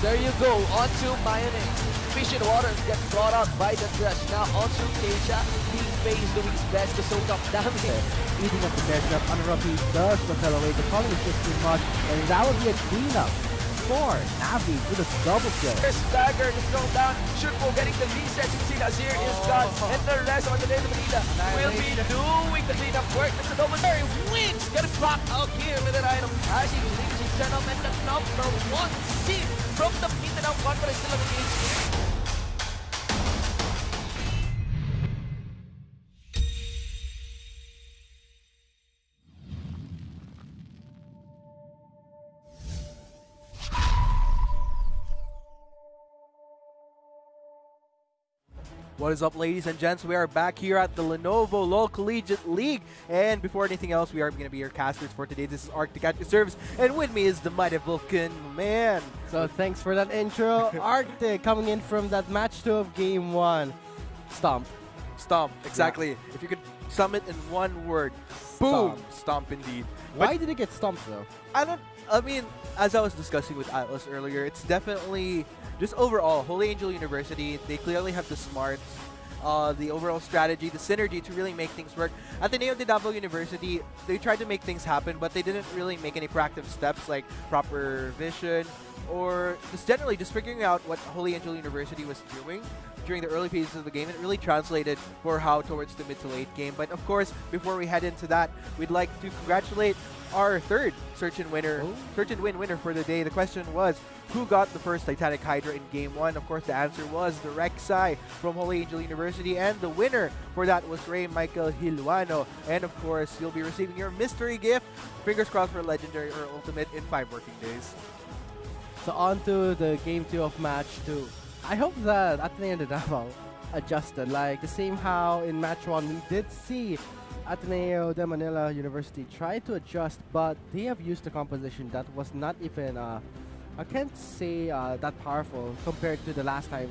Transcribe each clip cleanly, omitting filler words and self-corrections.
There you go, onto mayonnaise. Fish in waters gets brought out by the Crush. Now onto Keisha. He pays Luis best to soak up damage. Eating up the dash up, Unruffy does propel away. The calling is just too much, and that would be a cleanup for Navi with a double kill. There's Dagger is thrown down. Shunpo getting the reset. You see Nazir is gone. And the rest of the Manila will be doing the cleanup work. It's a double carry. Wins! Getting blocked out here with an item. As he leaves his gentleman the number 1 seed from the Mindanao Conference still engaged here. What is up, ladies and gents? We are back here at the Lenovo LOL Collegiate League. And before anything else, we are going to be your casters for today. This is Arctic at your service. And with me is the mighty Vulcan man. So thanks for that intro. Arctic coming in from that match 2 of game 1. Stomp. Stomp, exactly. Yeah. If you could sum it in one word, boom, stomp indeed. Why did it get stomped though? I mean, as I was discussing with Atlas earlier, it's definitely just overall, Holy Angel University, they clearly have the smarts, the overall strategy, the synergy to really make things work. At the ADDU University, they tried to make things happen, but they didn't really make any proactive steps like proper vision or just generally just figuring out what Holy Angel University was doing during the early phases of the game. It really translated for HAU towards the mid to late game. But of course, before we head into that, we'd like to congratulate our third Search and Win winner for the day. The question was, who got the first Titanic Hydra in Game 1? Of course, the answer was the Rek'Sai from Holy Angel University, and the winner for that was Ray Michael Hilwano. And of course, you'll be receiving your mystery gift. Fingers crossed for Legendary or Ultimate in 5 working days. So on to the Game 2 of Match 2. I hope that Ateneo de Davao adjusted, like the same how in Match 1 we did see Ateneo de Manila University try to adjust, but they have used a composition that was not even, I can't say that powerful compared to the last time.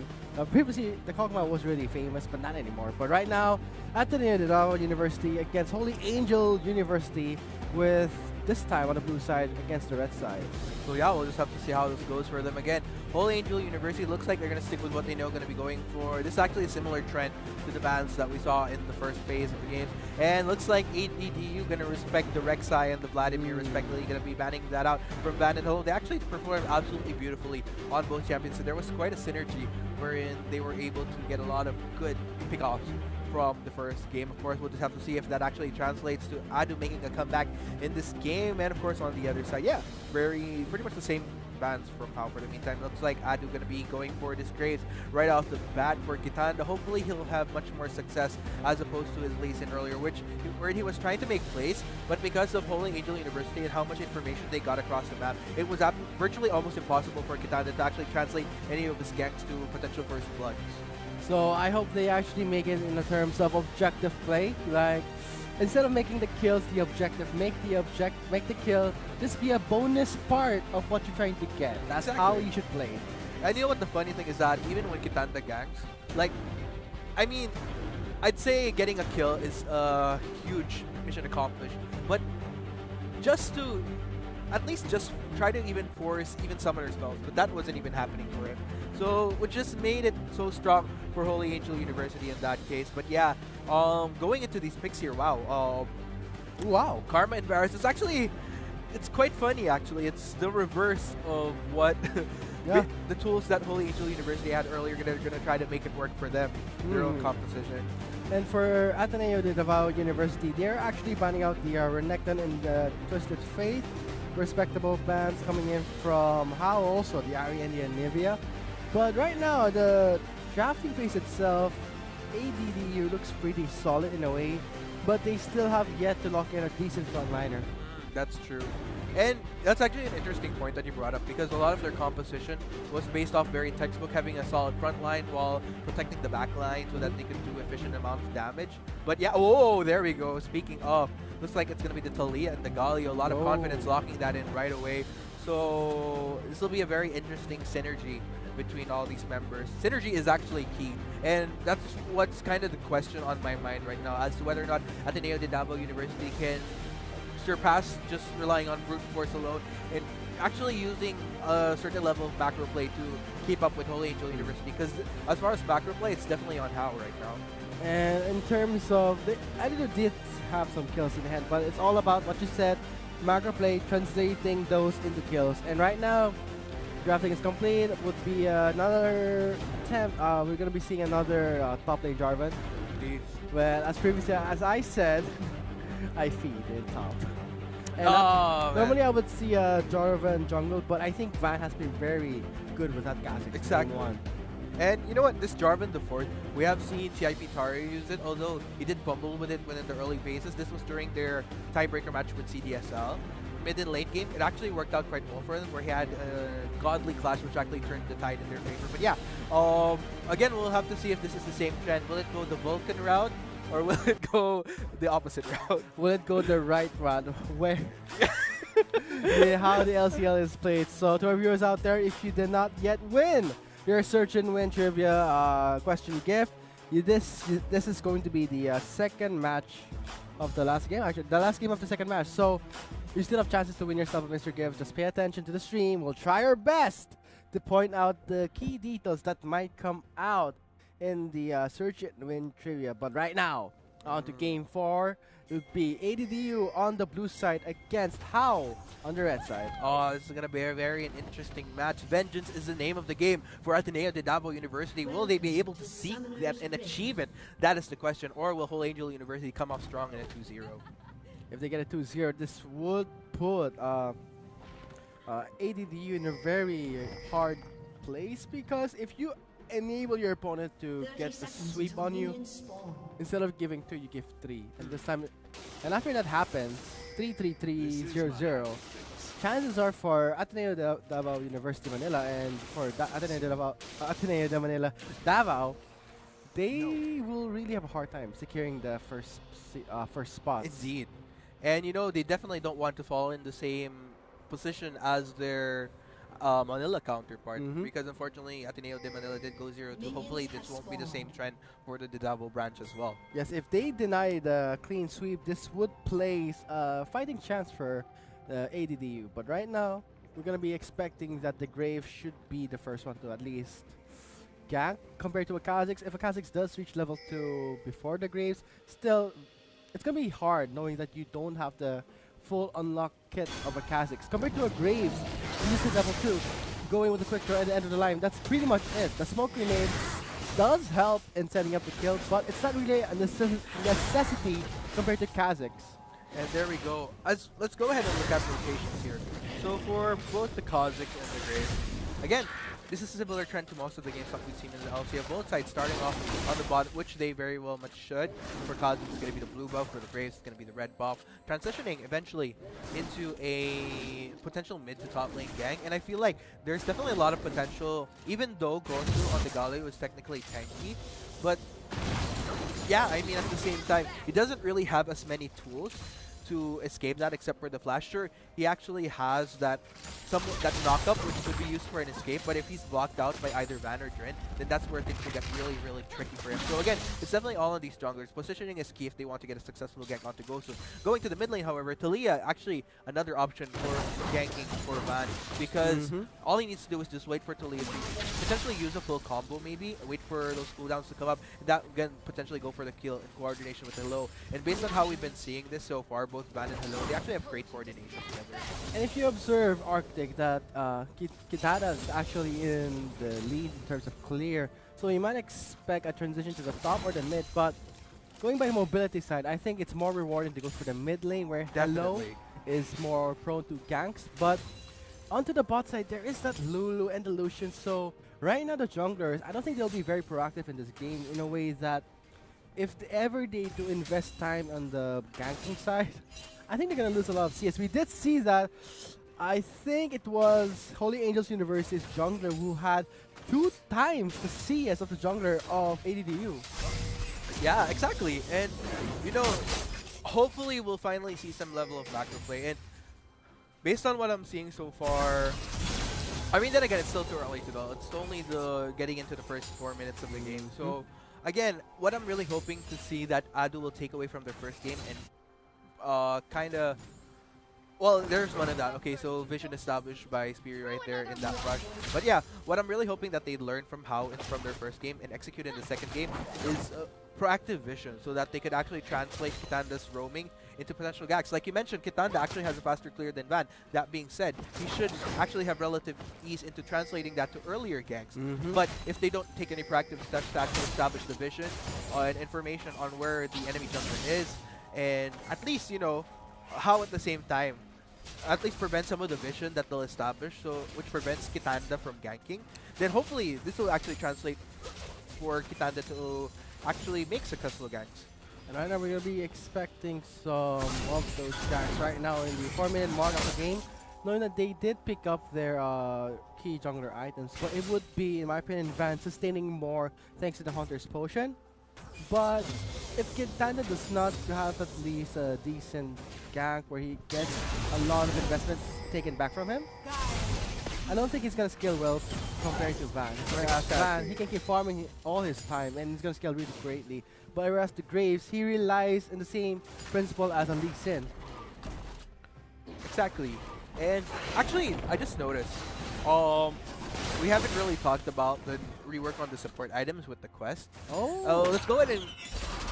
Previously, the Kog'Maw was really famous, but not anymore. But right now, Ateneo de Davao University against Holy Angel University, with this time on the blue side against the red side. So yeah, we'll just have to see how this goes for them again. Holy Angel University looks like they're going to stick with what they know going to be going for. This is actually a similar trend to the bans that we saw in the first phase of the game. And looks like ADDU going to respect the Rek'Sai and the Vladimir respectively, going to be banning that out from Ban and Ho. They actually performed absolutely beautifully on both champions, so there was quite a synergy wherein they were able to get a lot of good pickoffs from the first game. Of course, we'll just have to see if that actually translates to ADDU making a comeback in this game. And of course, on the other side, yeah, pretty much the same bans from HAU for the meantime. Looks like ADDU going to be going for Disgrace right off the bat for Kitanda. Hopefully, he'll have much more success as opposed to his Lee Sin earlier, where he was trying to make plays, but because of Holy Angel University and how much information they got across the map, it was virtually almost impossible for Kitanda to actually translate any of his ganks to potential first bloods. So I hope they actually make it in the terms of objective play. Like, instead of making the kills the objective, make the kill just be a bonus part of what you're trying to get. That's exactly how you should play. And you know what the funny thing is that even when Kitanda ganks, like, I mean, I'd say getting a kill is a huge mission accomplished, but just to at least just try to even force even summoner spells, but that wasn't even happening for him. So, which just made it so strong for Holy Angel University in that case. But yeah, going into these picks here, wow, Karma and Varus, it's quite funny actually. It's the reverse of what the tools that Holy Angel University had earlier, gonna try to make it work for them, their own composition. And for Ateneo de Davao University, they're actually banning out the Renekton and the Twisted Faith. Respectable bans coming in from HAU, also the Ariandia and Nivea. But right now, the drafting phase itself, ADDU looks pretty solid in a way, but they still have yet to lock in a decent frontliner. That's true. And that's actually an interesting point that you brought up, because a lot of their composition was based off very textbook, having a solid front line while protecting the back line so that they could do efficient amount of damage. But yeah, oh, there we go. Speaking of, looks like it's going to be the Talia and the Galio. A lot of confidence locking that in right away. So this will be a very interesting synergy between all these members. Synergy is actually key, and that's what's kind of the question on my mind right now, as to whether or not Ateneo de Davao University can surpass just relying on brute force alone and actually using a certain level of macro play to keep up with Holy Angel University, because as far as macro play, it's definitely on HAU right now. And in terms of, ADDU did have some kills in hand, but it's all about what you said, macro play, translating those into kills. And right now, drafting is complete. It would be another attempt. We're going to be seeing another top lane Jarvan. Indeed. Well, as previously, as I said, I feed in top. And normally I would see Jarvan jungle, but I think Van has been very good with that Kha'Zix. Exactly. And you know what, this Jarvan the 4th, we have seen CIP Tari use it, although he did bumble with it when in the early phases. This was during their tiebreaker match with CDSL. Mid and late game, it actually worked out quite well for them, where he had a godly clash which actually turned the tide in their favor. But yeah, again, we'll have to see if this is the same trend. Will it go the Vulcan route, or will it go the opposite route? Will it go the right route? Where? How the LCL is played. So to our viewers out there, if you did not yet win your Search and Win Trivia question gift, this is going to be the second match of the last game. Actually, the last game of the second match. So you still have chances to win yourself a Mr. Gift. Just pay attention to the stream. We'll try our best to point out the key details that might come out in the Search and Win Trivia. But right now, on to Game 4. It would be ADDU on the blue side against HAU on the red side. Oh, this is going to be a very interesting match. Vengeance is the name of the game for Ateneo de Davao University. Will they be able to seek that and achieve it? That is the question. Or will Holy Angel University come off strong in a 2-0? If they get a 2-0, this would put ADDU in a very hard place, because if you enable your opponent to get the sweep on you, instead of giving 2, you give 3. And this time, and after that happens, 3-3-3-0-0, chances are for Ateneo de Davao University Manila and for Ateneo de Manila Davao, they will really have a hard time securing the first spot. Indeed. And you know, they definitely don't want to fall in the same position as their Manila counterpart, because unfortunately Ateneo de Manila did go 0-2. Hopefully this won't be the same trend for the Davao branch as well. Yes, if they deny the clean sweep, this would place a fighting chance for the ADDU. But right now, we're going to be expecting that the Grave should be the first one to at least gank compared to a Kha'Zix. If a Kha'Zix does reach level 2 before the Graves, still, it's going to be hard knowing that you don't have the full unlock kit of a Kha'Zix. Compared to a Graves, this is level 2, going with the quick draw at the end of the line. That's pretty much it. The smoke grenade does help in setting up the kill, but it's not really a necessity compared to Kha'Zix. And there we go. Let's go ahead and look at rotations here. So for both the Kha'Zix and the Graves, again, this is a similar trend to most of the games that we've seen in the LCL. Both sides starting off on the bottom, which they very well much should. For Kha'Zix, it's going to be the blue buff. For the Graves, it's going to be the red buff. Transitioning eventually into a potential mid to top lane gang. And I feel like there's definitely a lot of potential, even though Gosu on the Galio was technically tanky. But yeah, I mean, at the same time, he doesn't really have as many tools to escape that, except for the flash. Sure, he actually has that knockup, which could be used for an escape, but if he's blocked out by either Van or Drin, then that's where things will get really, really tricky for him. So again, it's definitely all on these junglers. Positioning is key if they want to get a successful gank onto Gosu. Going to the mid lane, however, Talia, actually another option for ganking for Van, because all he needs to do is just wait for Talia to potentially use a full combo, maybe, wait for those cooldowns to come up, and that can potentially go for the kill in coordination with Hello. And based on how we've been seeing this so far, both Van and Hello, they actually have great coordination together. And if you observe Arctic, that Kitana is actually in the lead in terms of clear, so you might expect a transition to the top or the mid, but going by mobility side, I think it's more rewarding to go for the mid lane, where Hello is more prone to ganks. But onto the bot side, there is that Lulu and the Lucian, so right now the junglers, I don't think they'll be very proactive in this game, in a way that if ever they do invest time on the ganking side, I think they're going to lose a lot of CS. We did see that. I think it was Holy Angels University's jungler who had 2 times the CS of the jungler of ADDU. Yeah, exactly. And, you know, hopefully we'll finally see some level of macro play. And based on what I'm seeing so far, I mean, then again, it's still too early to tell. It's only the getting into the first 4 minutes of the game. So, again, what I'm really hoping to see that ADDU will take away from their first game and kind of Well, there's one of that. Okay, so vision established by Speary right there in that rush. But yeah, what I'm really hoping that they learn from HAU and from their first game and execute in the second game is proactive vision, so that they could actually translate Kitanda's roaming into potential ganks. Like you mentioned, Kitanda actually has a faster clear than Van. That being said, he should actually have relative ease into translating that to earlier ganks. But if they don't take any proactive steps to actually establish the vision and information on where the enemy jungler is, and at least, you know, HAU at the same time at least prevent some of the vision that they'll establish, so which prevents Kitanda from ganking, then hopefully this will actually translate for Kitanda to actually make successful ganks. And right now we're going to be expecting some of those ganks right now in the 4-minute mark of the game, knowing that they did pick up their key jungler items, but it would be, in my opinion, Van sustaining more thanks to the Hunter's Potion. But if Kitanda does not have at least a decent gank where he gets a lot of investment taken back from him, I don't think he's going to scale well compared to Van. Whereas Van, he can keep farming all his time and he's going to scale really greatly. But whereas the Graves, he relies on the same principle as on Lee Sin. Exactly. And actually, I just noticed, we haven't really talked about the rework on the support items with the quest. Let's go ahead and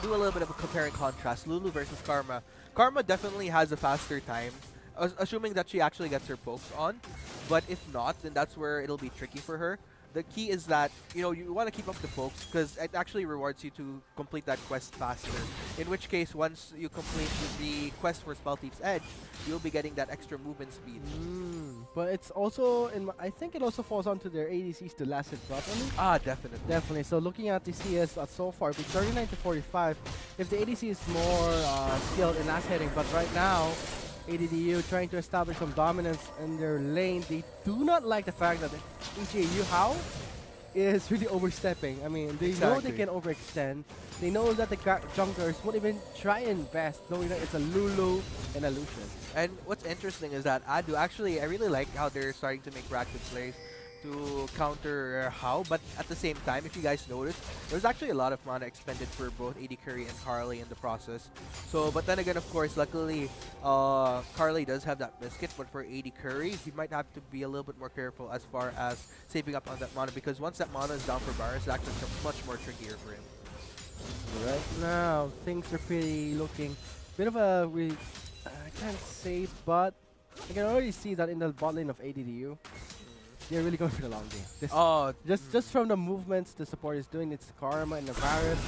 do a little bit of a compare and contrast. Lulu versus Karma. Karma definitely has a faster time, assuming that she actually gets her pokes on. But if not, then that's where it'll be tricky for her. The key is that, you know, you want to keep up the pokes because it actually rewards you to complete that quest faster. In which case, once you complete the quest for Spell Thief's Edge, you'll be getting that extra movement speed. But it's also, I think it also falls onto their ADCs to last it properly. Definitely. Definitely. So looking at the CS so far, it's 39 to 45. If the ADC is more skilled in last hitting, but right now, ADDU trying to establish some dominance in their lane. They do not like the fact that HAU is really overstepping. I mean, they know they can overextend. They know that the junglers won't even try and invest, knowing that it's a Lulu and a Lucian. And what's interesting is that ADDU, actually, I really like how they're starting to make proactive plays to counter HAU, but at the same time, if you guys noticed, there's actually a lot of mana expended for both AD Curry and Carly in the process. So, but then again, of course, luckily, Carly does have that biscuit, but for AD Curry, he might have to be a little bit more careful as far as saving up on that mana, because once that mana is down for Varus, it actually becomes much more trickier for him. Right now, things are pretty looking bit of a really, I can't say, but I can already see that in the bot lane of ADDU, they're really going for the long game. Just from the movements the support is doing, it's Karma and the Varus.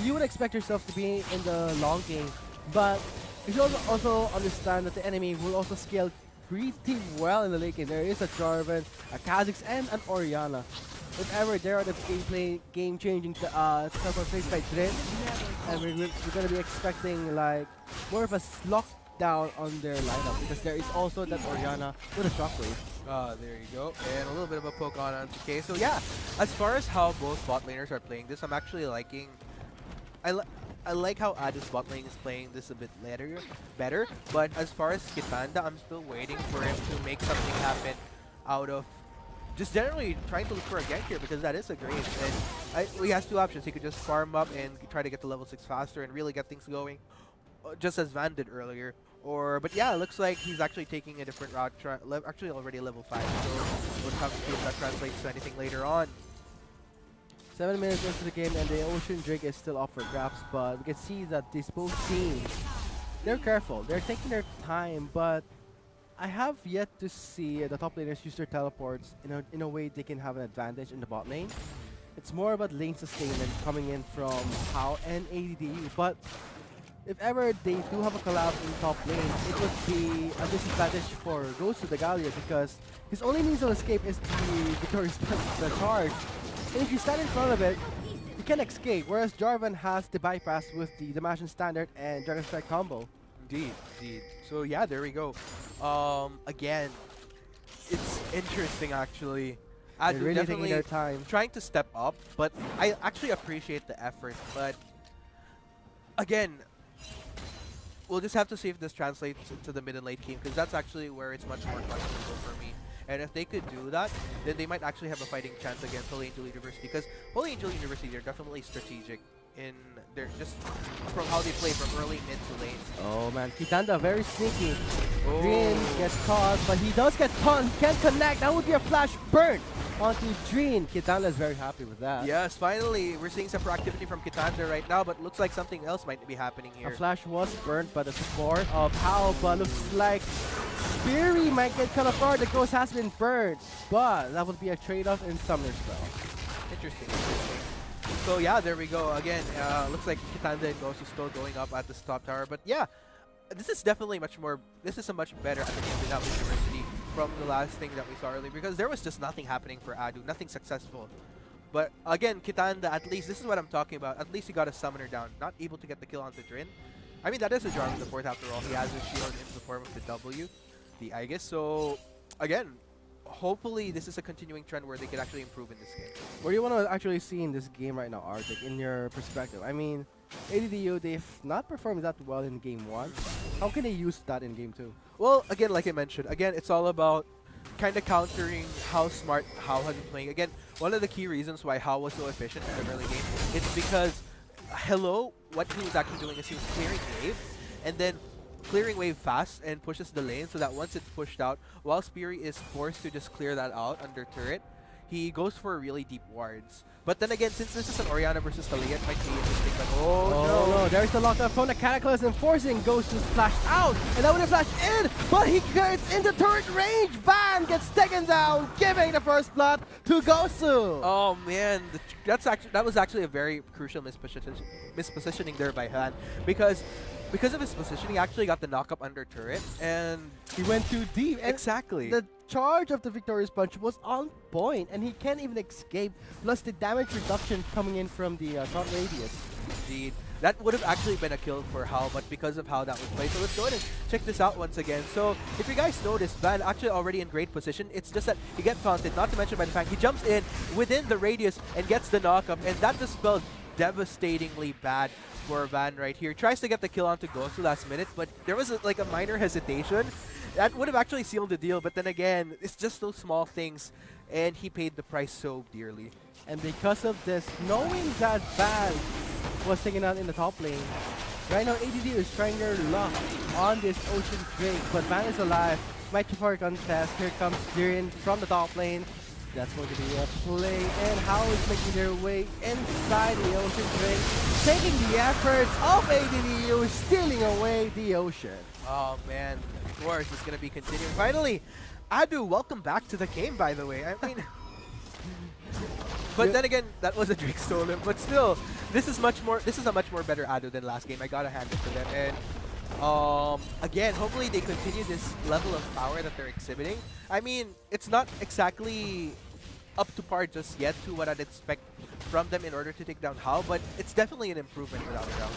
You would expect yourself to be in the long game, but you should also understand that the enemy will also scale pretty well in the late game. There is a Jarvan, a Kha'Zix, and an Orianna. If ever there are the game-changing teleport plays by Drin, and we're going to be expecting like more of a lockdown on their lineup, because there is also that Orianna with a Shockwave. There you go. And a little bit of a poke on TK. So yeah, as far as how both bot laners are playing this, I'm actually liking... I like how ADDU's bot lane is playing this a bit better. But as far as Kitanda, I'm still waiting for him to make something happen out of just generally trying to look for a gank here, because that is a great. And he has two options. He could just farm up and try to get to level 6 faster and really get things going, just as Van did earlier. But yeah, it looks like he's actually taking a different route, actually already level 5, so we'll have to see if that translates to anything later on. 7 minutes into the game and the Ocean Drake is still up for grabs, but we can see that these both teams, they're careful, they're taking their time, but I have yet to see the top laners use their teleports in a way they can have an advantage in the bot lane. It's more about lane sustainment coming in from HAU and ADDU, but if ever they do have a collab in top lane, it would be a disadvantage for Rose to the Gallia, because his only means of escape is the Victorious the charge. And if you stand in front of it, you can escape, whereas Jarvan has the bypass with the Damascene Standard and Dragon Strike combo. Indeed. So yeah, there we go. Again, it's interesting actually. They're really taking their time, trying to step up, but I actually appreciate the effort. But again, we'll just have to see if this translates into the mid and late game, because that's actually where it's much more questionable for me. And if they could do that, then they might actually have a fighting chance against Holy Angel University, because Holy Angel University, they're definitely strategic. in their just from how they play from early, mid to late. Oh man, Kitanda very sneaky. Oh. Green gets caught, but he does get caught. He can't connect. That would be a flash burn onto Dreen. Kitanda is very happy with that. Yes, finally, we're seeing some proactivity from Kitanda right now, but looks like something else might be happening A here. flash was burnt by the support of HAU, but looks like Speary might get cut apart. The ghost has been burned, but that would be a trade-off in Summer Spell. Interesting, interesting. So yeah, there we go. Again, looks like Kitanda and Ghost is still going up at this top tower, but yeah, this is definitely much more. This is a much better ADDU University from the last thing that we saw earlier, because there was just nothing happening for ADDU, nothing successful. But again, Kitanda, at least this is what I'm talking about. At least he got a summoner down, not able to get the kill onto Drin. I mean, that is a jar of support after all. He has his shield in the form of the W, the Aegis. So again, hopefully this is a continuing trend where they can actually improve in this game. What do you want to actually see in this game right now, Arctic, in your perspective? I mean, ADDU, they've not performed that well in Game 1. How can they use that in Game 2? Well, again, like I mentioned, again, it's all about kind of countering how smart HAU has been playing. Again, one of the key reasons why HAU was so efficient in the early game, it's because Hello, what he was actually doing is he was clearing wave, and then clearing wave fast and pushes the lane so that once it's pushed out, while Speary is forced to just clear that out under turret, he goes for really deep wards. But then again, since this is an Orianna versus Talia, it might be interesting, but no, there's the lockdown from the Cataclysm, forcing Ghost to splash out, and that would have flashed in, but he gets into turret range. Van gets taken down, giving the first blood to Gosu. Oh man, that was actually a very crucial mispositioning there by Han, because of his positioning, he actually got the knock-up under turret, and he went too deep. And exactly. The charge of the Victorious Punch was on point, and he can't even escape, plus the damage reduction coming in from the front radius. Indeed. That would have actually been a kill for HAU, but because of how that was played. So let's go ahead and check this out once again. So if you guys notice, Van actually already in great position. It's just that he gets taunted, not to mention by the fact he jumps in within the radius and gets the knock-up, and that just spells devastatingly bad for Van right here. Tries to get the kill onto Gosu last minute, but there was like a minor hesitation. That would have actually sealed the deal, but then again, it's just those small things, and he paid the price so dearly. And because of this, knowing that Van was taken out in the top lane, right now ADDU is trying their luck on this Ocean Drake, but Van is alive. Might for a contest. Here comes Jiren from the top lane. That's going to be a play, and HAU is making their way inside the Ocean Drake, taking the efforts of ADDU, stealing away the Ocean. Oh man, of course it's going to be continuing. Finally, ADDU, welcome back to the game, by the way. I mean, but then again, that was a Drake stolen. But still, this is a much more better ADDU than last game. I gotta hand it to them. And again, hopefully they continue this level of power that they're exhibiting. I mean, it's not exactly up to par just yet to what I'd expect from them in order to take down HAU, but it's definitely an improvement without a doubt.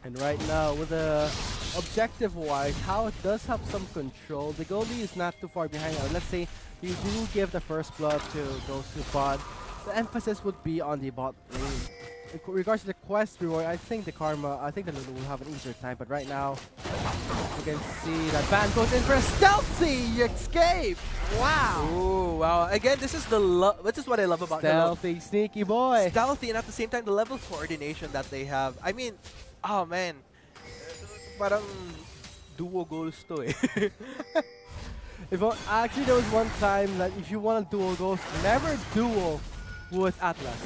And right now, with the objective-wise, HAU does have some control. The goalie is not too far behind. Let's say you do give the first blood to Gosu bot. The emphasis would be on the bot lane. In regards to the quest reward, I think the Lulu will have an easier time, but right now, you can see that Van goes in for a stealthy escape! Wow! Ooh, wow. Again, this is what I love about stealthy, sneaky boy! Stealthy, and at the same time, the level of coordination that they have. I mean, oh man, parang duo goals to eh. Actually, there was one time that if you want to duo goals, never duo with Atlas.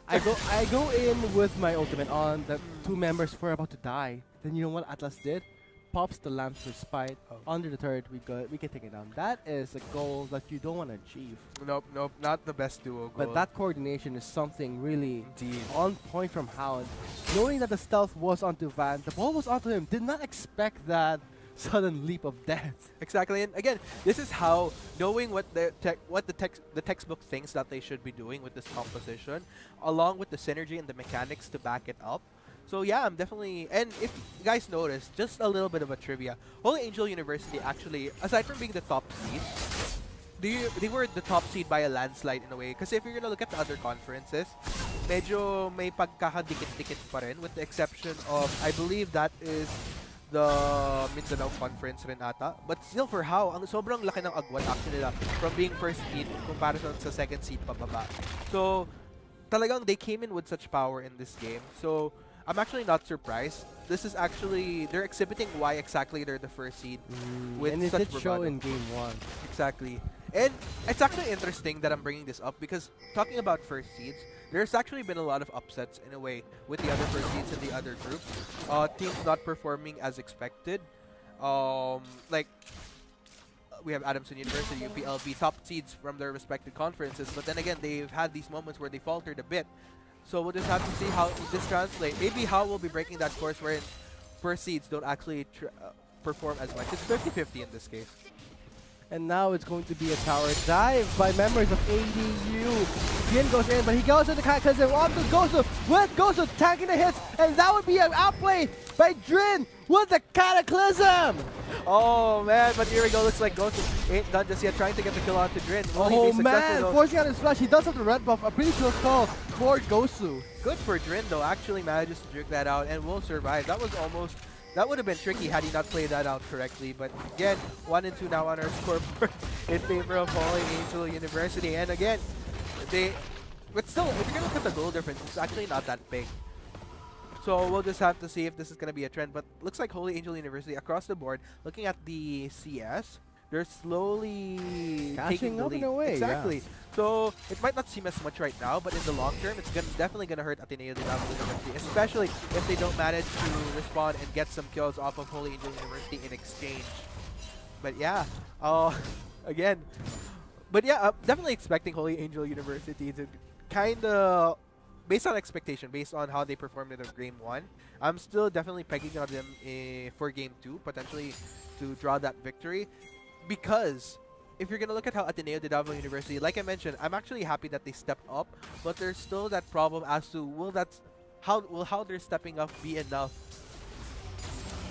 I go in with my ultimate on. The two members were about to die. Then you know what Atlas did? Pops the lamps for spite. Under the turret, we can take it down. That is a goal that you don't want to achieve. Nope, not the best duo goal. But that coordination is something really on point from HAU. Knowing that the stealth was onto Van, the ball was onto him. Did not expect that sudden leap of death. Exactly, and again, this is how knowing what the textbook thinks that they should be doing with this composition, along with the synergy and the mechanics to back it up. So yeah, I'm definitely, and if you guys notice, just a little bit of a trivia, Holy Angel University actually, aside from being the top seed, they were the top seed by a landslide in a way. Because if you're gonna look at the other conferences, medyo may pagkakadikit-dikit pa rin, with the exception of, I believe that is the Mindanao Conference rin ata. But still for HAU, ang sobrang laki ng agwat actually nila from being first seed in comparison sa second seed pababa. So, talagang they came in with such power in this game. So I'm actually not surprised. This is actually, they're exhibiting why exactly they're the first seed. With And it such did show bravado. in game 1. Exactly. And it's actually interesting that I'm bringing this up because talking about first seeds, there's actually been a lot of upsets in a way with the other first seeds in the other group. Teams not performing as expected. Like we have Adamson University, UPLB, top seeds from their respective conferences, but then again, they've had these moments where they faltered a bit. So we'll just have to see how this translates. Maybe HAU will be breaking that course wherein first seeds don't actually perform as much. It's 50-50 in this case. And now it's going to be a tower dive by members of ADDU. Jin goes in, but he goes to the Cataclysm. On to Gosu, with Gosu tanking the hits, and that would be an outplay by Drin with the Cataclysm. Oh man, but here we go. Looks like Gosu ain't done just yet, trying to get the kill onto Drin. Will he Oh be man, successful, though? forcing out his flash. He does have the red buff. A pretty close call for Gosu. Good for Drin though, actually manages to jerk that out and will survive. That was almost, that would have been tricky had he not played that out correctly. But again, 1 and 2 now on our scoreboard in favor of Holy Angel University. And again, but still, if you're gonna look at the goal difference, it's actually not that big. So we'll just have to see if this is gonna be a trend. But looks like Holy Angel University across the board, looking at the CS, they're slowly Catching taking the up lead. in a way, Exactly. yeah. So it might not seem as much right now, but in the long term, it's definitely gonna hurt Ateneo de Davao University, especially if they don't manage to respond and get some kills off of Holy Angel University in exchange. But yeah, again, but yeah, I'm definitely expecting Holy Angel University to kind of, based on expectation, based on how they performed in game 1, I'm still definitely pegging on them for game 2, potentially to draw that victory. Because if you're going to look at how Ateneo de Davao University, like I mentioned, I'm actually happy that they stepped up, but there's still that problem as to how they're stepping up be enough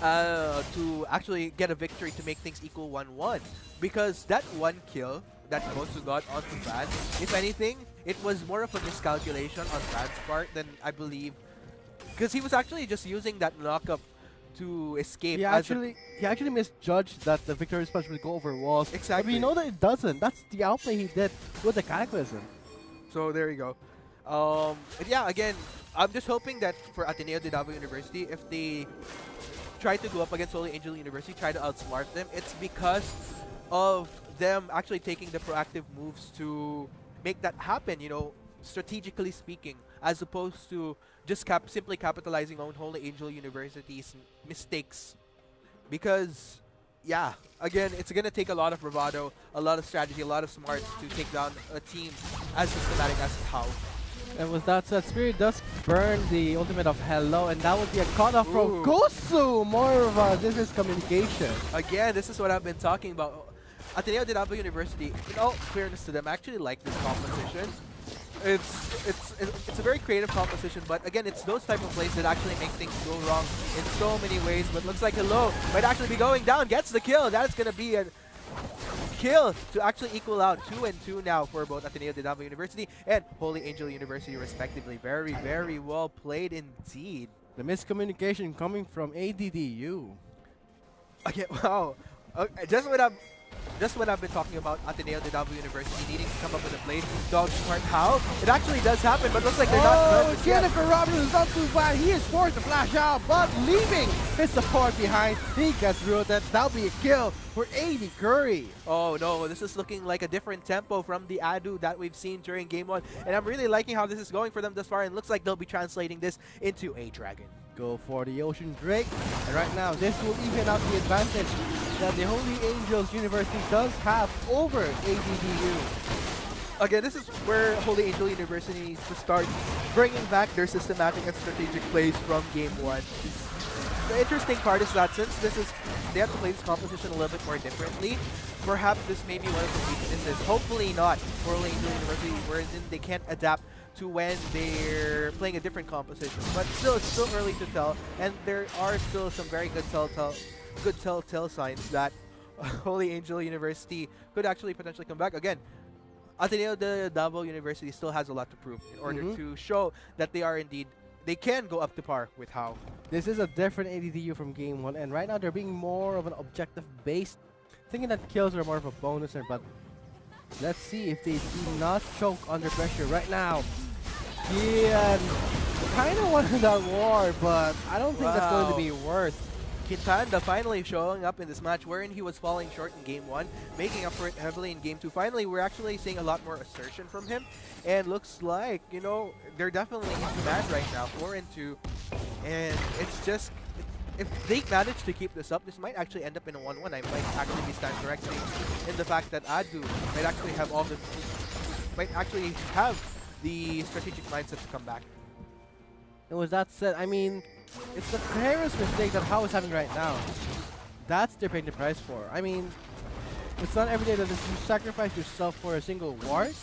to actually get a victory to make things equal 1-1. Because that one kill that Gosu got onto Vance, if anything, it was more of a miscalculation on Vance's part than I believe. Because he was actually just using that knockup to escape. He actually misjudged that the victory punch would go over walls. Exactly. But we know that it doesn't. That's the outplay he did with the Cataclysm. So there you go. And yeah, again, I'm just hoping that for Ateneo de Davao University, if they try to go up against Holy Angel University, try to outsmart them, it's because of them actually taking the proactive moves to make that happen, you know, strategically speaking, as opposed to just simply capitalizing on Holy Angel University's mistakes. Because, yeah, again, it's going to take a lot of bravado, a lot of strategy, a lot of smarts to take down a team as systematic as HAU. And with that said, Spirit does burn the ultimate of Hello, and that would be a cutoff from Gosu! More of a business communication. Again, this is what I've been talking about. Ateneo de Davao University, in all fairness to them, I actually like this composition. It's a very creative composition, but again, it's those type of plays that actually make things go wrong in so many ways. But looks like Hello might actually be going down, gets the kill. That's going to be a kill to actually equal out 2 and 2 now for both Ateneo de Davao University and Holy Angel University respectively. Very, very well played indeed. The miscommunication coming from ADDU. Okay, wow. Just what I've been talking about, Ateneo de Davao University needing to come up with a play. Dog smart HAU. It actually does happen, but looks like they're not done just yet. Jennifer Roberts is not too bad. He is forced to flash out, but leaving his support behind. He gets rooted. That'll be a kill for AD Curry. Oh no, this is looking like a different tempo from the ADDU that we've seen during game 1. And I'm really liking how this is going for them thus far, and looks like they'll be translating this into a dragon. Go for the Ocean Drake. And right now, this will even out the advantage that the Holy Angels University does have over ADDU. Again, this is where Holy Angel University needs to start bringing back their systematic and strategic plays from game 1. The interesting part is that since they have to play this composition a little bit more differently, perhaps this may be one of the weaknesses. Hopefully not for Holy Angel University, wherein they can't adapt to when they're playing a different composition. But still, it's still early to tell, and there are still some very good telltale signs that Holy Angel University could actually potentially come back. Again, Ateneo de Davao University still has a lot to prove in order to show that they can go up to par with HAU. This is a different ADDU from game 1, and right now they're being more of an objective-based, thinking that kills are more of a bonus, but let's see if they do not choke under pressure right now. Kian kind of wanted that war, but I don't think that's going to be worth. Kitanda finally showing up in this match wherein he was falling short in game 1, making up for it heavily in game 2. Finally, we're actually seeing a lot more assertion from him, and looks like, you know, they're definitely in command right now, 4-2, and it's just, if they manage to keep this up, this might actually end up in a 1-1. I might actually be stand correctly in the fact that ADDU might actually have the strategic mindset to come back. And with that said, I mean, it's the clearest mistake that HAU is having right now. That's they're paying the price for. I mean, it's not every day that you sacrifice yourself for a single ward.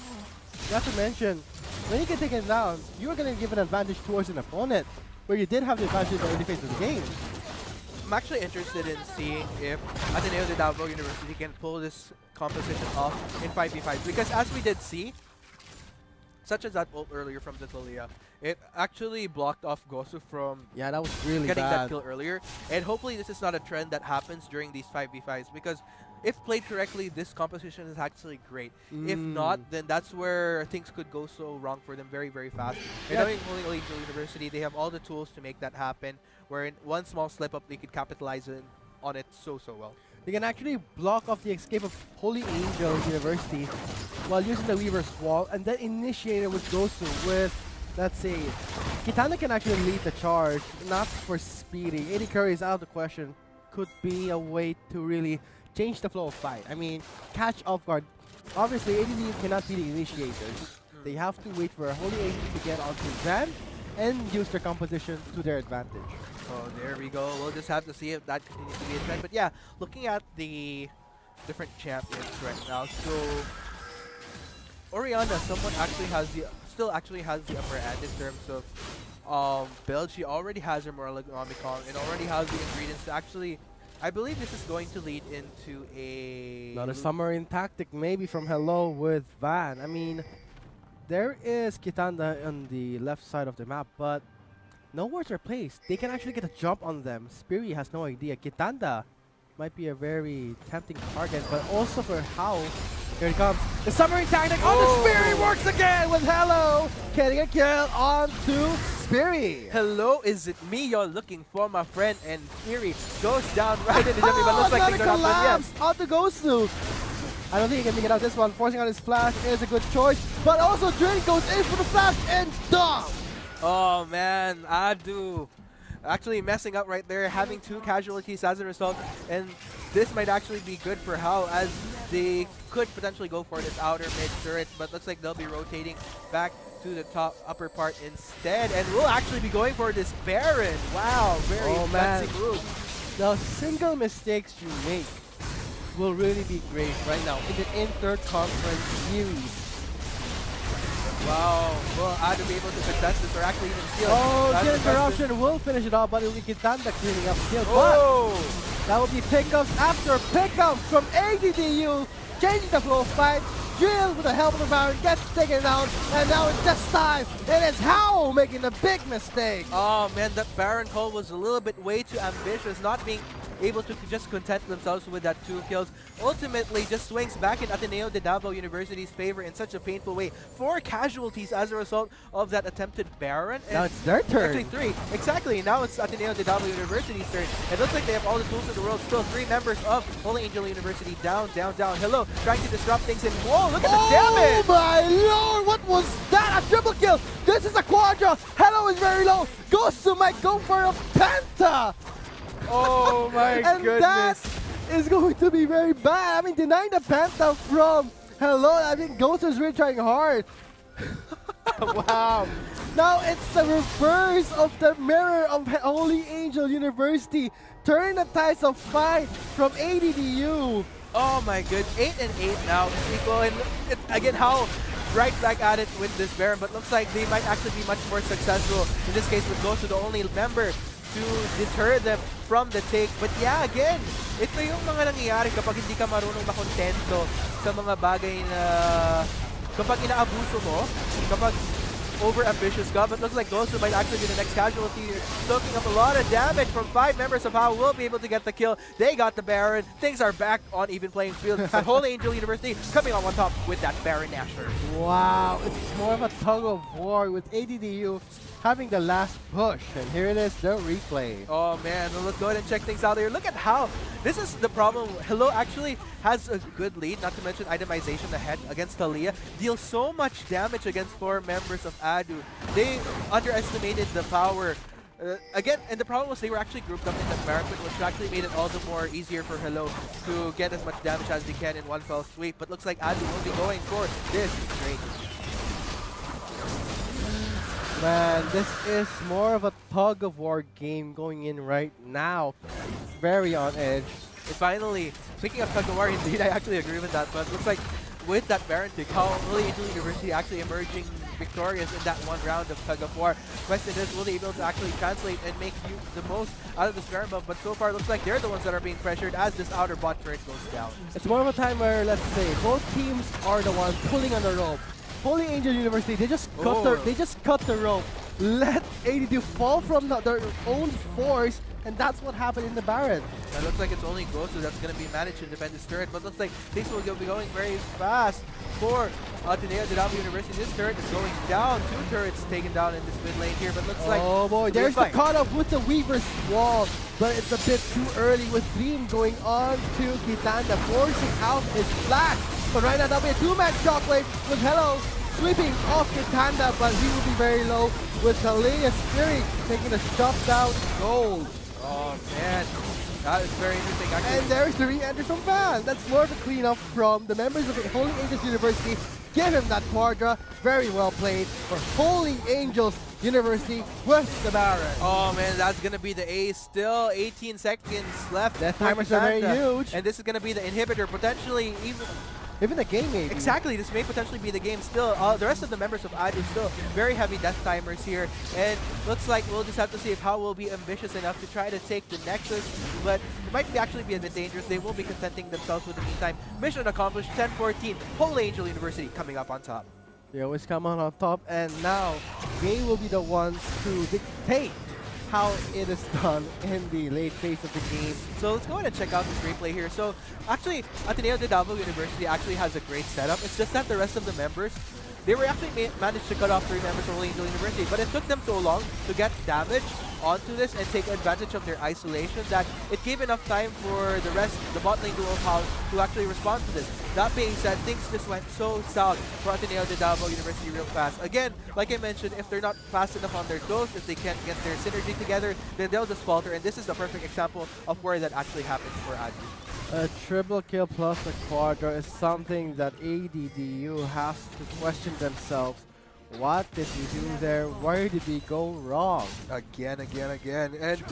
Not to mention, when you get taken down, you are going to give an advantage towards an opponent, where you did have the advantage in the early phase of the game. I'm actually interested in seeing if Ateneo de Davao University can pull this composition off in 5v5, because as we did see, such as that ult earlier from the Talia, it actually blocked off Gosu from that was really getting bad. that kill earlier. And hopefully this is not a trend that happens during these 5v5s, because if played correctly, this composition is actually great. If not, then that's where things could go so wrong for them very, very fast. And knowing Holy Angel University, they have all the tools to make that happen, where in one small slip-up, they could capitalize on it so well. They can actually block off the escape of Holy Angel University while using the Weaver's Wall, and then initiate it with Gosu with, let's say, Kitana can actually lead the charge, not for Speedy. AD Curry is out of the question. Could be a way to really change the flow of fight. I mean, catch off guard. Obviously, ADDU cannot be the initiators. They have to wait for Holy Angel to get onto Van and use their composition to their advantage. Oh, there we go. We'll just have to see if that continues to be a trend. But yeah, looking at the different champions right now, so Oriana, someone actually still has the upper hand in terms of build. She already has her Moralonomicon and already has the ingredients to actually, I believe this is going to lead into another submarine tactic maybe from Hello with Van. I mean, there is Kitanda on the left side of the map, but no wards are placed. They can actually get a jump on them. Spiri has no idea. Kitanda might be a very tempting target, but also for HAU, here it comes. The submarine tactic on the Spiri works again with Hello getting a kill onto Spiri. Hello, is it me you're looking for, my friend? And Spiri goes down right into Jimmy, but looks like things are not done yet. Onto Gosu. I don't think he can make it out this one. Forcing on his flash is a good choice, but also Drain goes in for the flash and dump. Oh man, ADDU actually messing up right there, having 2 casualties as a result, and this might actually be good for HAU as they could potentially go for this outer mid turret, but looks like they'll be rotating back to the upper part instead, and we'll actually be going for this Baron. Wow, very fancy move. The single mistakes you make will really be great right now in the Interconference series. Wow, will ADDU be able to contest this or actually even steal? Oh, Kill Interruption will finish it off, but it will be Kitanda cleaning up still. But that will be pickups after pickups from ADDU, changing the flow of fight. Drill with the help of the Baron gets taken out, and now it's this time, it is HAU making the big mistake. Oh man, that Baron call was a little bit way too ambitious, not being able to just content themselves with that 2 kills. Ultimately, just swings back in Ateneo de Davao University's favor in such a painful way. 4 casualties as a result of that attempted Baron. Now it's their turn. Actually 3. Exactly. Now it's Ateneo de Davao University's turn. It looks like they have all the tools in the world. Still 3 members of Holy Angel University down. Hello, trying to disrupt things, and whoa, look at the damage! Oh my lord, what was that? A triple kill! This is a quadra! Hello is very low! Gosu might go for a penta! Oh my and goodness! That is going to be very bad. I mean, denying the penta from Hello, I think Gosu is really trying hard. Wow. Now it's the reverse of the mirror of Holy Angel University. Turn the tides of fight from ADDU. Oh my good, 8 and 8 now is equal, and again HAU right back at it with this Baron, but looks like they might actually be much more successful in this case with Gosu, the only member to deter them from the take. But yeah, again, ito yung mga nangyayari kapag hindi ka marunong makontento sa mga bagay na kapag inaabuso mo, kapag over-ambitious gun, but looks like Gosu might actually be the next casualty here, soaking up a lot of damage from 5 members of HAU. Will be able to get the kill. They got the Baron. Things are back on even playing field. So Holy Angel University coming on top with that Baron Nashor. Wow, it's more of a tug of war with ADDU having the last push. And here it is, the replay. Oh man, well, let's go ahead and check things out here. Look at how this is the problem. Hello actually has a good lead, not to mention itemization ahead against Talia. Deals so much damage against 4 members of ADDU. They underestimated the power. Again, and the problem was they were actually grouped up in the Baron, which actually made it all the more easier for Hello to get as much damage as they can in one fell sweep. But looks like ADDU will be going for this trade. Man, this is more of a tug of war game going in right now. Very on edge. And finally, speaking of tug of war, indeed, I actually agree with that. But looks like with that Baron pick, how Holy Angel University actually emerging victorious in that one round of tug of war. Question is, will they be able to actually translate and make the most out of this Baron buff? But so far, looks like they're the ones that are being pressured as this outer bot turret goes down. It's more of a time where, let's say, both teams are the ones pulling on the rope. Holy Angel University, they just cut the rope, let ADDU fall from their own force, and that's what happened in the Baron. It looks like it's only Gosu that's going to be managed to defend this turret, but looks like things will be going very fast for ADDU University. This turret is going down. 2 turrets taken down in this mid lane here, but looks like... Oh boy, there's the cut-off with the Weaver's Wall, but it's a bit too early with Dream going on to Kitanda, forcing out his flash. But right now, that'll be a 2-man shockwave with Hello sweeping off Kitanda, but he will be very low with Talia's Fury taking a shot down gold. Oh man, that is very interesting. Actually. And there's the re-enter from Van. That's more of a cleanup from the members of Holy Angels University. Give him that Quadra. Very well played for Holy Angels University with the Baron. Oh man, that's gonna be the ace. Still 18 seconds left. That timers are very huge. And this is gonna be the inhibitor, potentially even the game, maybe. Exactly, this may potentially be the game still. The rest of the members of ADDU still very heavy death timers here. And looks like we'll just have to see if HAU will be ambitious enough to try to take the Nexus. But it might actually be a bit dangerous. They will be contenting themselves with the meantime. Mission accomplished, 10-14. Holy Angel University coming up on top. They always come on top, and now they will be the ones to dictate how it is done in the late phase of the game. So let's go ahead and check out this replay here. So actually, ADDU University actually has a great setup. It's just that the rest of the members, they were actually managed to cut off 3 members of Holy Angel University, but it took them so long to get damage onto this and take advantage of their isolation that it gave enough time for the rest, the bot lane duo of HAU, to actually respond to this. That being said, things just went so south for ADDU University real fast. Again, like I mentioned, if they're not fast enough on their goals, if they can't get their synergy together, then they'll just falter, and this is the perfect example of where that actually happens for ADDU. A triple kill plus a Quadra is something that ADDU has to question themselves. What did we do there? Where did we go wrong? Again. And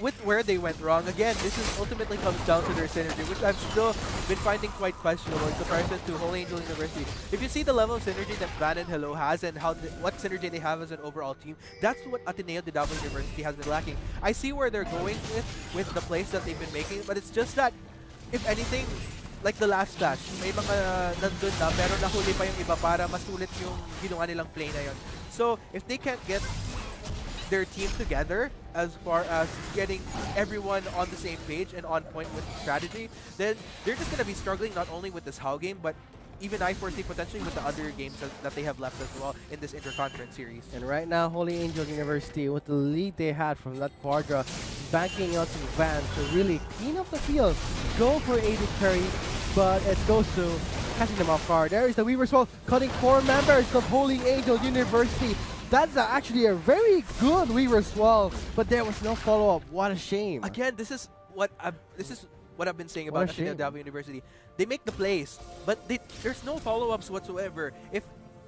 with where they went wrong, again, this is ultimately comes down to their synergy, which I've still been finding quite questionable in comparison to Holy Angel University. If you see the level of synergy that Van and Hello has and what synergy they have as an overall team, that's what ADDU University has been lacking. I see where they're going with the plays that they've been making, but it's just that, if anything, like the last dash, may mga nandun na, pero nahuli pa yung iba para masulit yung ginawa nilang play na yun. So, if they can't get their team together as far as getting everyone on the same page and on point with strategy, then they're just going to be struggling not only with this HAU game, but even I foresee potentially with the other games that they have left as well in this Interconference series. And right now, Holy Angel University, with the lead they had from that Quadra, backing out to Van to really clean up the field, go for AD carry, but it goes to catching them off guard. There is the Weaver's Wall, cutting 4 members of Holy Angel University. That's actually a very good Weaver's Wall, but there was no follow-up. What a shame. Again, this is what I've been saying about ADDU University. They make the plays, but there's no follow-ups whatsoever.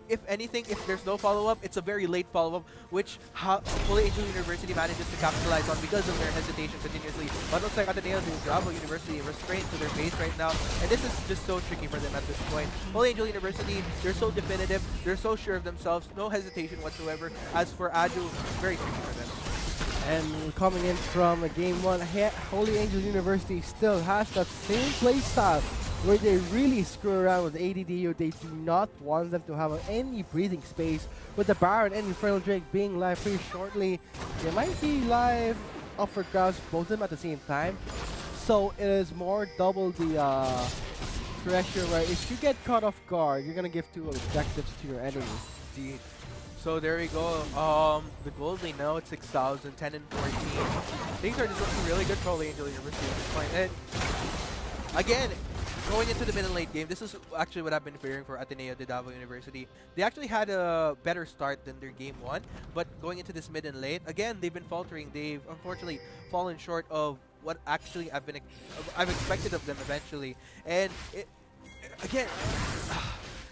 If anything, if there's no follow-up, it's a very late follow-up, which Holy Angel University manages to capitalize on because of their hesitation continuously. But looks like ADDU University restrained to their base right now, and this is just so tricky for them at this point. Holy Angel University, they're so definitive, they're so sure of themselves, no hesitation whatsoever. As for ADDU, very tricky for them. And coming in from Game 1, Holy Angel University still has that same play style. where they really screw around with ADDU. They do not want them to have any breathing space. With the Baron and Infernal Drake being live pretty shortly, they might be live up for grabs, both of them at the same time. So it is more double the pressure, where if you get caught off guard, you're gonna give 2 objectives to your enemy. Indeed. So there we go. The gold lead now at 6,000, 10 and 14. Things are just looking really good for Holy Angel University at this point. And again, going into the mid and late game, this is actually what I've been fearing for Ateneo de Davao University. They actually had a better start than their game 1, but going into this mid and late, again, they've been faltering. They've unfortunately fallen short of what actually I've expected of them eventually. And again,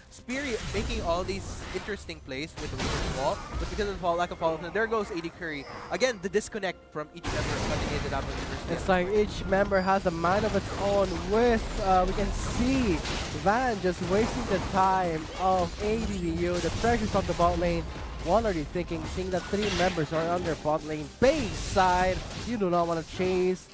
Spirit making all these interesting plays with the Weaver's Wall, but because of the lack of follow-up, there goes AD Curry. Again, the disconnect from each member of Ateneo de Davao University. It's like each member has a mind of its own with, we can see Van just wasting the time of ADDU. The pressure's on the bot lane. What are you thinking? Seeing that 3 members are on their bot lane base side, you do not want to chase,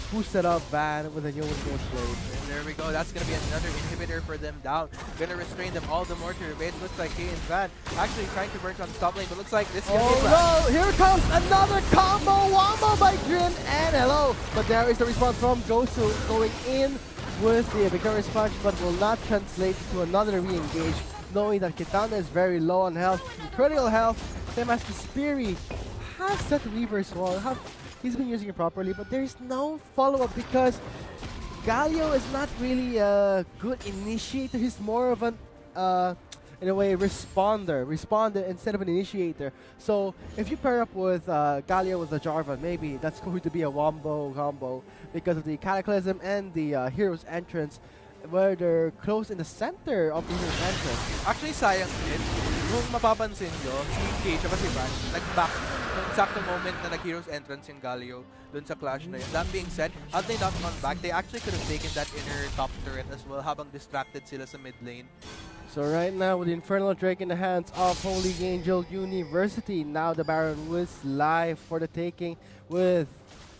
boosted up Van with a new Blade. And there we go. That's going to be another inhibitor for them down. Going to restrain them all the more to evade. Looks like Kay and Van actually trying to burn on the top lane, but looks like this is going to be no! Here comes another combo wombo by Grim and hello! But there is the response from Gosu going in with the Victorious Punch, but will not translate to another re-engage, knowing that Kitana is very low on health, critical health. Same as the Spiri has set Weaver's Wall. He's been using it properly, but there's no follow-up because Galio is not really a good initiator. He's more of an, in a way, responder instead of an initiator. So if you pair up with Galio with the Jarvan, maybe that's going to be a wombo combo because of the Cataclysm and the Hero's Entrance, where they're close in the center of the Hero's Entrance. Actually, sayang din. Kung mapapansin nyo, si Kay at si Van, nag-back nung exact moment na nag-Hero's Entrance yung Galio dun sa clash na yun. That being said, had they not gone back, they actually could have taken that inner top turret as well habang distracted sila sa mid lane. So right now, with the Infernal Drake in the hands of Holy Angel University, now the Baron was live for the taking with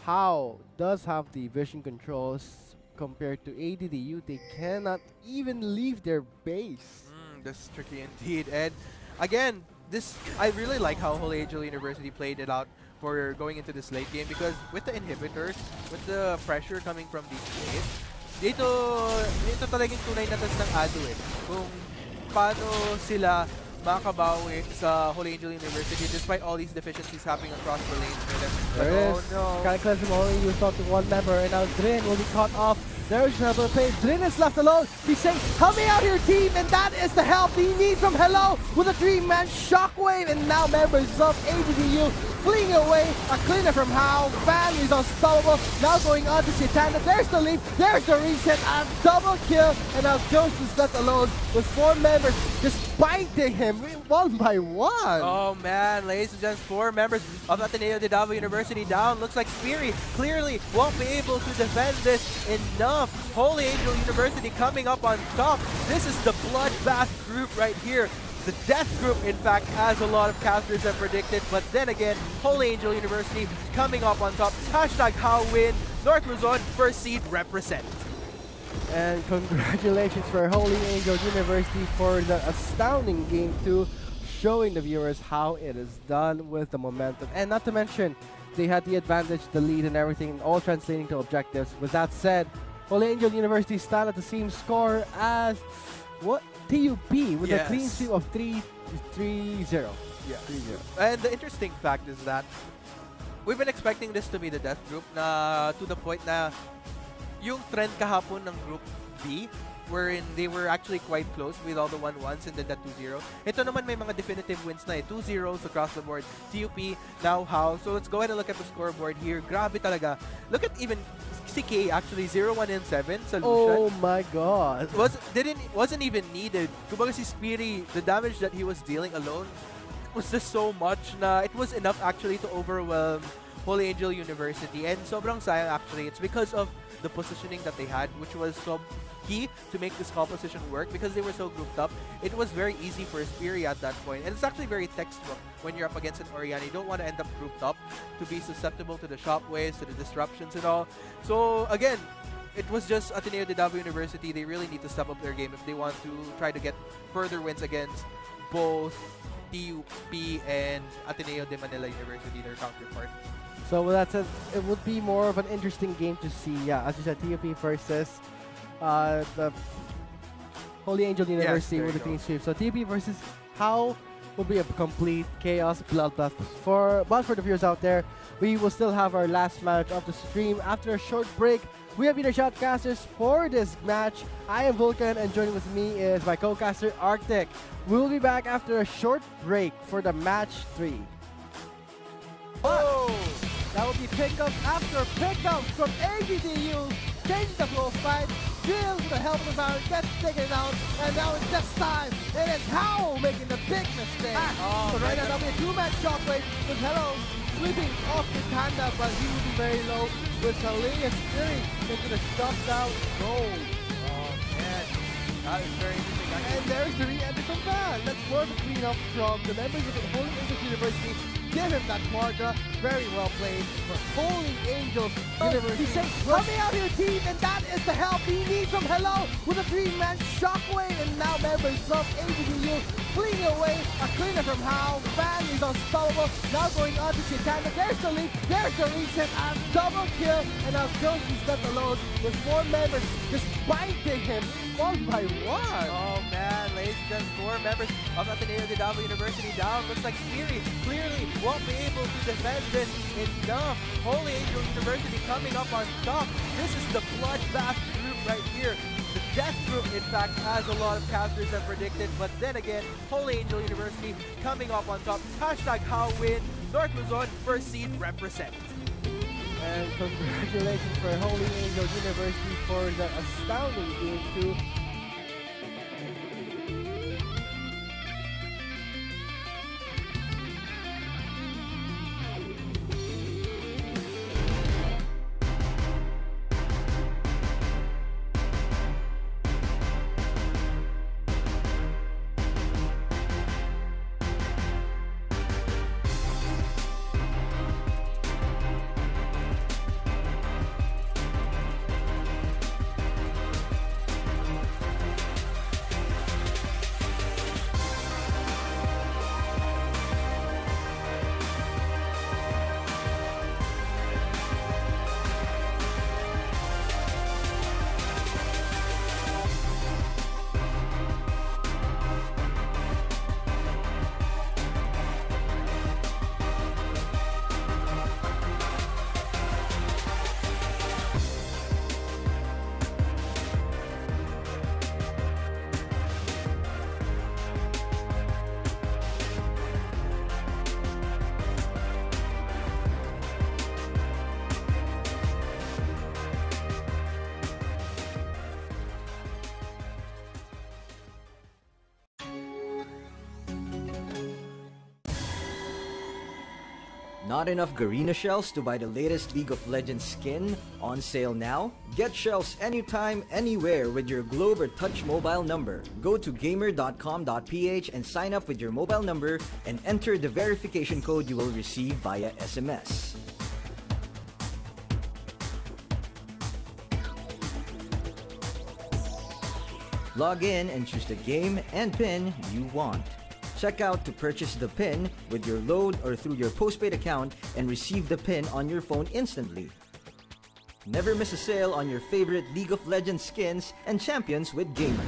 HAU does have the vision controls compared to ADDU. They cannot even leave their base. That's tricky indeed. And again, I really like how Holy Angel University played it out for going into this late game, because with the inhibitors, with the pressure coming from these plays, dito talagang tunay na test ng ADDU kung paano sila makabawi sa Holy Angel University despite all these deficiencies happening across the lanes for them. There is. No. Cataclysm only used up to 1 member, and now Drin will be caught off. There's another play. Drin is left alone. He's saying, help me out here, team, and that is the help he needs from Hello with a 3-man shockwave, and now members of ADDU fleeing away. A cleaner from HAU. Van is unstoppable. Now going on to Sitana. There's the leap. There's the reset. A double kill, and now Jones is left alone with 4 members just biting him 1 by 1. Oh man, ladies and gents, 4 members of Ateneo de Davao University down. Looks like Spiri clearly won't be able to defend this enough. Holy Angel University coming up on top. This is the bloodbath group right here. The death group, in fact, as a lot of casters have predicted. But then again, Holy Angel University coming up on top. Hashtag HAU win. North Luzon, first seed represent. And congratulations for Holy Angel University for the astounding Game 2, showing the viewers how it is done with the momentum. And not to mention, they had the advantage, the lead, and everything, all translating to objectives. With that said, Holy Angel University stand at the same score as TUP with a clean sweep of 3-0. Yeah. 3-0. And the interesting fact is that we've been expecting this to be the death group, na to the point na yung trend kahapon ng Group B, wherein they were actually quite close with all the 1-1s and then that 2-0. Ito naman may mga definitive wins na 2-0s across the board. TUP, now HAU. So let's go ahead and look at the scoreboard here. Grabe talaga. Look at even CK actually 0-1 and 7 solution. Oh my god. Wasn't even needed. Kumbaga si Spiri, the damage that he was dealing alone was just so much na it was enough actually to overwhelm Holy Angel University. And sobrang sayang actually. It's because of the positioning that they had, which was so key to make this composition work, because they were so grouped up. It was very easy for Spiri at that point. And it's actually very textbook when you're up against an Orianna. You don't want to end up grouped up to be susceptible to the shockwaves, to the disruptions and all. So again, it was just Ateneo ADDU University. They really need to step up their game if they want to try to get further wins against both TUP and Ateneo de Manila University, their counterpart. So with that said, it would be more of an interesting game to see. Yeah, as you said, TUP versus the Holy Angel University with the clean sweep. So TUP versus HAU will be a complete chaos bloodbath. But for the viewers out there, we will still have our last match of the stream after a short break. We have been the shoutcasters for this match. I am Vulcan, and joining with me is my co-caster Arctic. We will be back after a short break for the match 3. But that will be pickup after pickup from ADDU, changing the flow of fight. Drill with the help of the Baron gets taken out, and now it's this time it is HAU making the big mistake. So right now that'll be a 2-match shockwave with Hello sweeping off the Panda, but he will be very low with Kalia's Fury into the shutdown goal. Oh man, that is very interesting. And there's the re-entry from Van. That's more of a cleanup from the members of the Holy Angels University. Give him that quadra. Very well played for Holy Angels University. He's saying, help me out here, team, and that is the help he needs from Hello with a 3-man shockwave, and now members of ADDU fleeing away. A cleanup from HAU. Van is unstoppable. Now going on to Chitana. There's the lead. There's the reset. And double kill. And now Josie's left alone with 4 members just biting him 1 by 1. Oh man, ladies and gentlemen, 4 members of Ateneo ADDU University down. Looks like Siri clearly won't be able to defend this enough. Holy Angel University coming up on top. This is the bloodbath group right here. The death group, in fact, has a lot of counters than predicted, but then again, Holy Angel University coming up on top. Hashtag HAU win. North Luzon first seed represent. And congratulations for Holy Angel University for the astounding game 2. Not enough Garena shells to buy the latest League of Legends skin? On sale now? Get shells anytime, anywhere with your Globe or Touch mobile number. Go to gamer.com.ph and sign up with your mobile number and enter the verification code you will receive via SMS. Log in and choose the game and pin you want. Check out to purchase the pin with your load or through your postpaid account and receive the pin on your phone instantly. Never miss a sale on your favorite League of Legends skins and champions with Gamer.